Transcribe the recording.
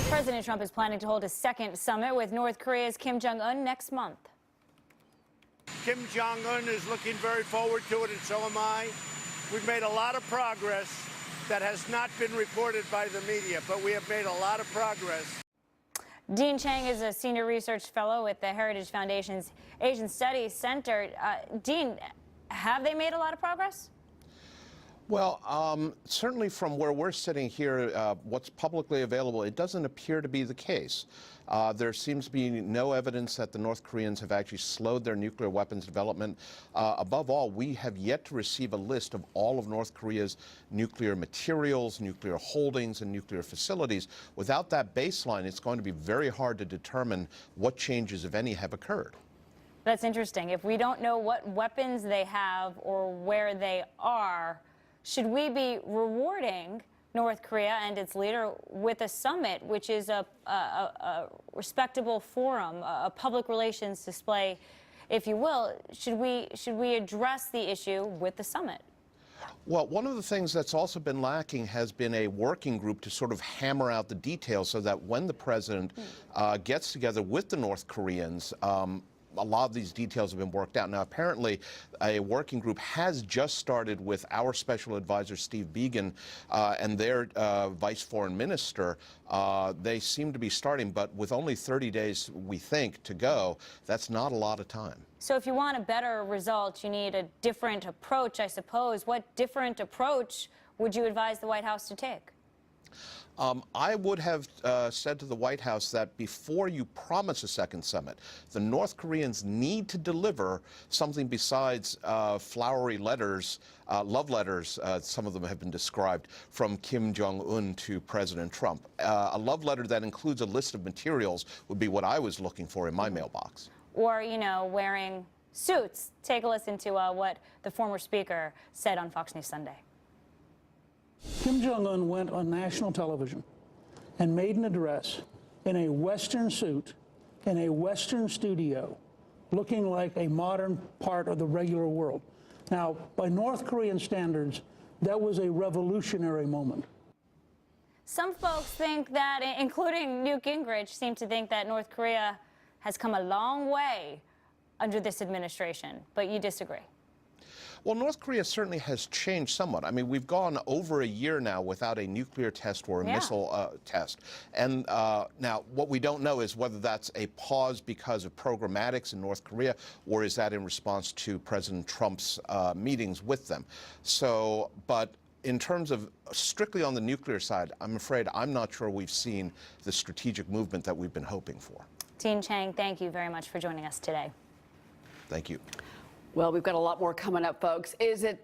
President Trump is planning to hold a second summit with North Korea's Kim Jong-un next month. Kim Jong-un is looking very forward to it, and so am I. We've made a lot of progress that has not been reported by the media, but we have made a lot of progress. Dean Cheng is a senior research fellow with the Heritage Foundation's Asian Studies Center. Dean, have they made a lot of progress? Well, certainly from where we're sitting here, what's publicly available, it doesn't appear to be the case. There seems to be no evidence that the North Koreans have actually slowed their nuclear weapons development. Above all, we have yet to receive a list of all of North Korea's nuclear materials, nuclear holdings, and nuclear facilities. Without that baseline, it's going to be very hard to determine what changes, if any, have occurred. That's interesting. If we don't know what weapons they have or where they are, should we be rewarding North Korea and its leader with a summit, which is a respectable forum, a public relations display, if you will? Should we address the issue with the summit? Well, one of the things that's also been lacking has been a working group to sort of hammer out the details so that when the president gets together with the North Koreans, a lot of these details have been worked out. Now, apparently, a working group has just started with our special advisor, Steve Biegun, and their vice foreign minister. They seem to be starting, but with only 30 days, we think, to go, that's not a lot of time. So if you want a better result, you need a different approach, I suppose. What different approach would you advise the White House to take? I would have said to the White House that before you promise a second summit, the North Koreans need to deliver something besides flowery letters, love letters, some of them have been described, from Kim Jong-un to President Trump. A love letter that includes a list of materials would be what I was looking for in my mailbox. Or, you know, wearing suits. Take a listen to what the former speaker said on Fox News Sunday. Kim Jong-un went on national television and made an address in a Western suit, in a Western studio, looking like a modern part of the regular world. Now, by North Korean standards, that was a revolutionary moment. Some folks think that, including Newt Gingrich, seem to think that North Korea has come a long way under this administration, but you disagree. Well, North Korea certainly has changed somewhat. I mean, we've gone over a year now without a nuclear test or a missile test. And now what we don't know is whether that's a pause because of programmatics in North Korea, or is that in response to President Trump's meetings with them. So, but in terms of strictly on the nuclear side, I'm afraid I'm not sure we've seen the strategic movement that we've been hoping for. Dean Cheng, thank you very much for joining us today. Thank you. Well, we've got a lot more coming up, folks. Is it